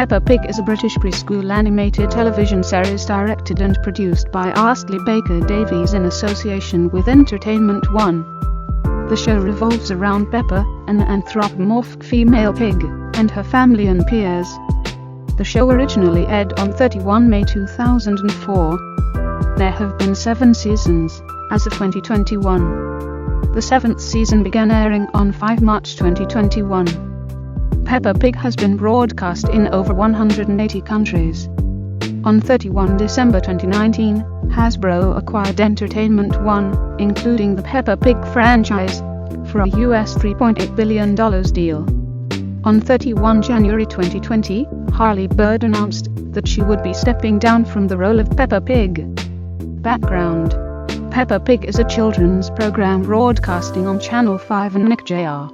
Peppa Pig is a British preschool animated television series directed and produced by Astley Baker Davies in association with Entertainment One. The show revolves around Peppa, an anthropomorphic female pig, and her family and peers. The show originally aired on 31 May 2004. There have been 7 seasons, as of 2021. The 7th season began airing on 5 March 2021. Peppa Pig has been broadcast in over 180 countries. On 31 December 2019, Hasbro acquired Entertainment One, including the Peppa Pig franchise, for a US $3.8 billion deal. On 31 January 2020, Harley Bird announced that she would be stepping down from the role of Peppa Pig. Background: Peppa Pig is a children's program broadcasting on Channel 5 and Nick Jr.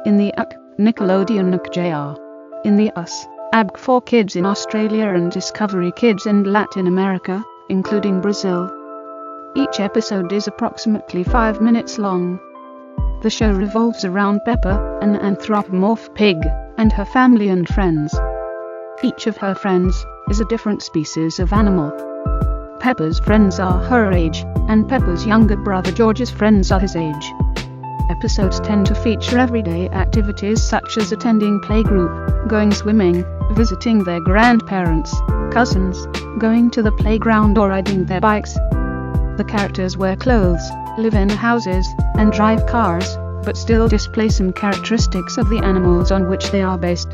in the UK, Nickelodeon Nick Jr. in the US, AB4 Kids in Australia and Discovery Kids in Latin America, including Brazil. Each episode is approximately 5 minutes long. The show revolves around Peppa, an anthropomorphic pig, and her family and friends. Each of her friends is a different species of animal. Peppa's friends are her age, and Peppa's younger brother George's friends are his age. Episodes tend to feature everyday activities such as attending playgroup, going swimming, visiting their grandparents, cousins, going to the playground or riding their bikes. The characters wear clothes, live in houses, and drive cars, but still display some characteristics of the animals on which they are based.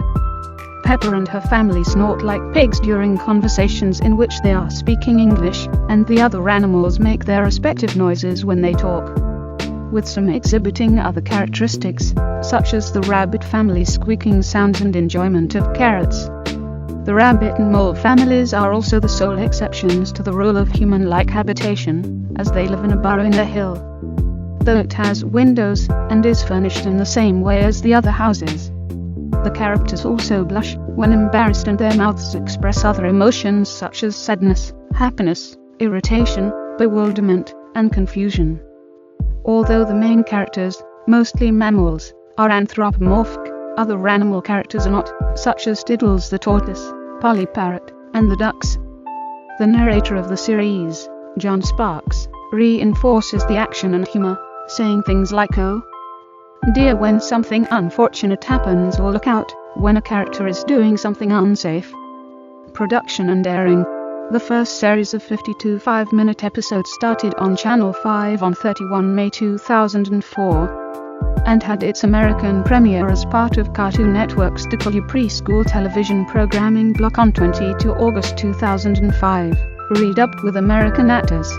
Peppa and her family snort like pigs during conversations in which they are speaking English, and the other animals make their respective noises when they talk, with some exhibiting other characteristics, such as the rabbit family squeaking sounds and enjoyment of carrots. The rabbit and mole families are also the sole exceptions to the rule of human-like habitation, as they live in a burrow in the hill. Though it has windows, and is furnished in the same way as the other houses. The characters also blush when embarrassed, and their mouths express other emotions such as sadness, happiness, irritation, bewilderment, and confusion. Although the main characters, mostly mammals, are anthropomorphic, other animal characters are not, such as Diddles the tortoise, Polly Parrot, and the ducks. The narrator of the series, John Sparks, reinforces the action and humor, saying things like "Oh dear" when something unfortunate happens, or "look out" when a character is doing something unsafe. Production and airing: the first series of 52 5-minute episodes started on Channel 5 on 31 May 2004, and had its American premiere as part of Cartoon Network's W preschool television programming block on 22 August 2005, redubbed with American actors.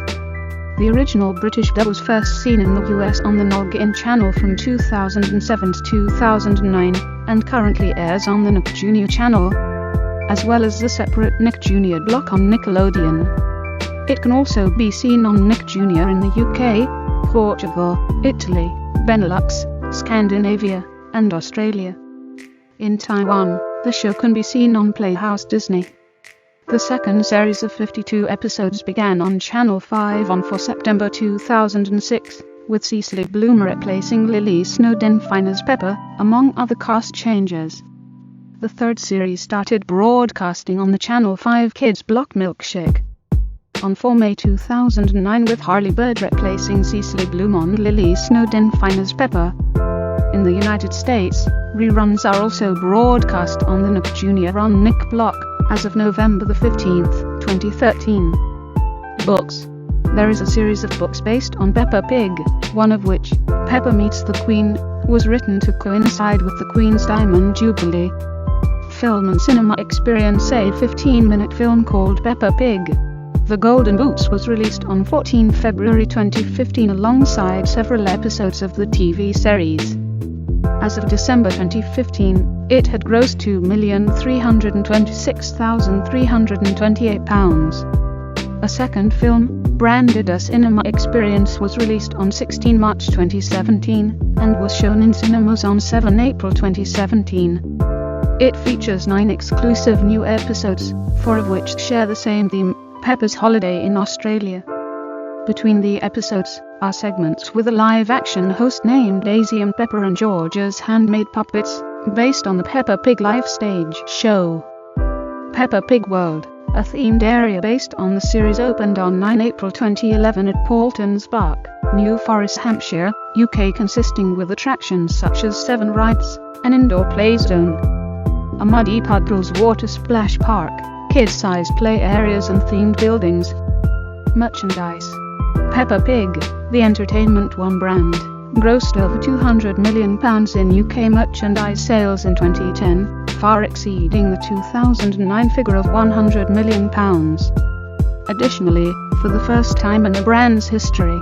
The original British dub was first seen in the US on the Noggin channel from 2007 to 2009, and currently airs on the Nick Jr. channel, as well as the separate Nick Jr. block on Nickelodeon. It can also be seen on Nick Jr. in the UK, Portugal, Italy, Benelux, Scandinavia, and Australia. In Taiwan, the show can be seen on Playhouse Disney. The second series of 52 episodes began on Channel 5 on 4 September 2006, with Cecily Bloom replacing Lily Snowden-Fine as Peppa, among other cast changes. The third series started broadcasting on the Channel 5 Kids block Milkshake on 4 May 2009, with Harley Bird replacing Cecily Bloom on Lily Snowden-Fine as Peppa. In the United States, reruns are also broadcast on the Nick Jr. on Nick block as of November 15, 2013. Books: there is a series of books based on Peppa Pig, one of which, Peppa Meets the Queen, was written to coincide with the Queen's Diamond Jubilee. Film and cinema experience: a 15-minute film called Peppa Pig, The Golden Boots was released on 14 February 2015 alongside several episodes of the TV series. As of December 2015, it had grossed £2,326,328. A second film, branded a cinema experience, was released on 16 March 2017, and was shown in cinemas on 7 April 2017. It features 9 exclusive new episodes, 4 of which share the same theme, Peppa's Holiday in Australia. Between the episodes are segments with a live-action host named Daisy and Peppa and George's handmade puppets, based on the Peppa Pig live stage show. Peppa Pig World, a themed area based on the series, opened on 9 April 2011 at Paultons Park, New Forest, Hampshire, UK, consisting with attractions such as 7 rides, an indoor play zone, a muddy puddles water splash park, kid-sized play areas and themed buildings. Merchandise. Peppa Pig, the Entertainment One brand, grossed over £200 million in UK merchandise sales in 2010, far exceeding the 2009 figure of £100 million. Additionally, for the first time in the brand's history,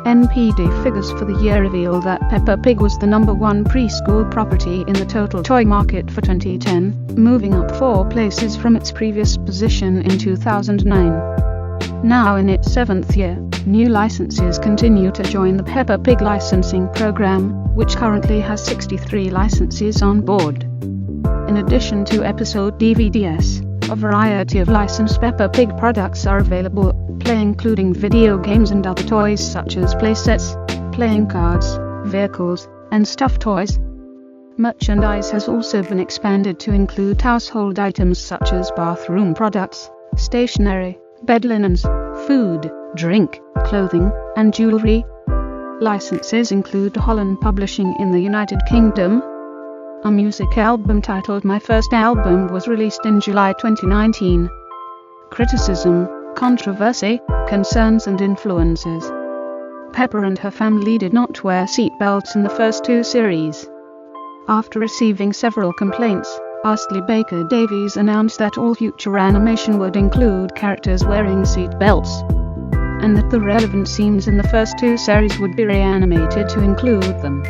NPD figures for the year reveal that Peppa Pig was the #1 preschool property in the total toy market for 2010, moving up 4 places from its previous position in 2009. Now in its 7th year, new licenses continue to join the Peppa Pig licensing program, which currently has 63 licenses on board. In addition to episode DVDs, a variety of licensed Peppa Pig products are available, including video games and other toys such as playsets, playing cards, vehicles, and stuffed toys. Merchandise has also been expanded to include household items such as bathroom products, stationery, bed linens, food, drink, clothing, and jewelry. Licenses include Holland Publishing in the United Kingdom. A music album titled My First Album was released in July 2019. Criticism, controversy, concerns and influences. Peppa and her family did not wear seatbelts in the first 2 series. After receiving several complaints, Astley Baker Davies announced that all future animation would include characters wearing seatbelts, and that the relevant scenes in the first 2 series would be reanimated to include them.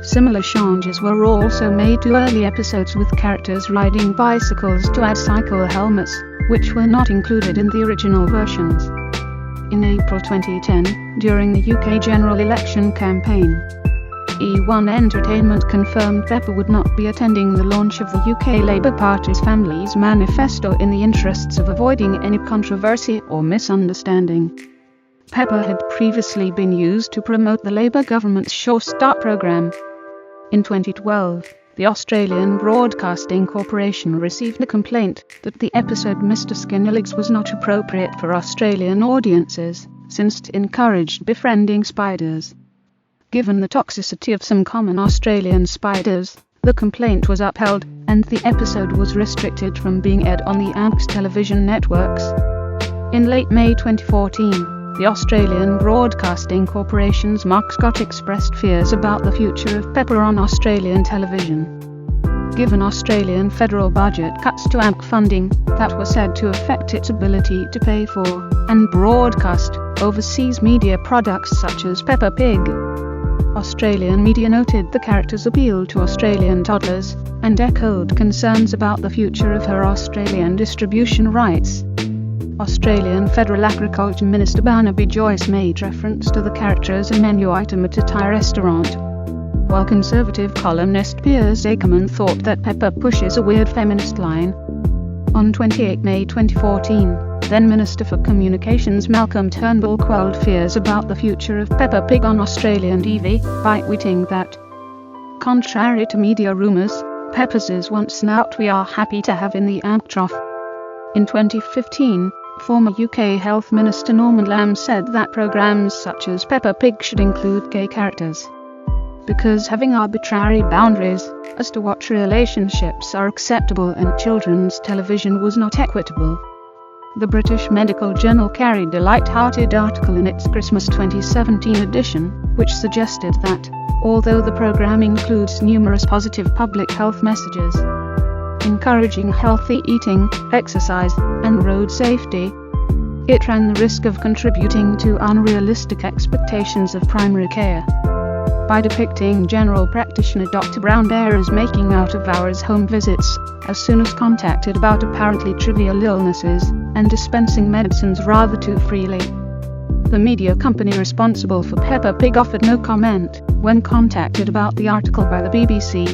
Similar changes were also made to early episodes with characters riding bicycles to add cycle helmets, which were not included in the original versions. In April 2010, during the UK general election campaign, E1 Entertainment confirmed Peppa would not be attending the launch of the UK Labour Party's Families Manifesto in the interests of avoiding any controversy or misunderstanding. Peppa had previously been used to promote the Labour government's Sure Start programme. In 2012, the Australian Broadcasting Corporation received a complaint that the episode Mr. Skinnerlegs was not appropriate for Australian audiences, since it encouraged befriending spiders. Given the toxicity of some common Australian spiders, the complaint was upheld, and the episode was restricted from being aired on the AMC's television networks. In late May 2014, the Australian Broadcasting Corporation's Mark Scott expressed fears about the future of Peppa on Australian television. Given Australian federal budget cuts to AMC funding that were said to affect its ability to pay for and broadcast overseas media products such as Peppa Pig, Australian media noted the character's appeal to Australian toddlers, and echoed concerns about the future of her Australian distribution rights. Australian Federal Agriculture Minister Barnaby Joyce made reference to the character as a menu item at a Thai restaurant, while Conservative columnist Piers Ackerman thought that Peppa pushes a weird feminist line. On 28 May 2014, then Minister for Communications Malcolm Turnbull quelled fears about the future of Peppa Pig on Australian TV by tweeting that, "Contrary to media rumours, Peppa's is one snout we are happy to have in the AMC trough." In 2015, former UK Health Minister Norman Lamb said that programmes such as Peppa Pig should include gay characters, because having arbitrary boundaries as to what relationships are acceptable in children's television was not equitable. The British Medical Journal carried a light-hearted article in its Christmas 2017 edition, which suggested that, although the programme includes numerous positive public health messages, encouraging healthy eating, exercise, and road safety, it ran the risk of contributing to unrealistic expectations of primary care. By depicting general practitioner Dr. Brown-Bear as making out-of-hours home visits, as soon as contacted about apparently trivial illnesses, and dispensing medicines rather too freely. The media company responsible for Peppa Pig offered no comment when contacted about the article by the BBC.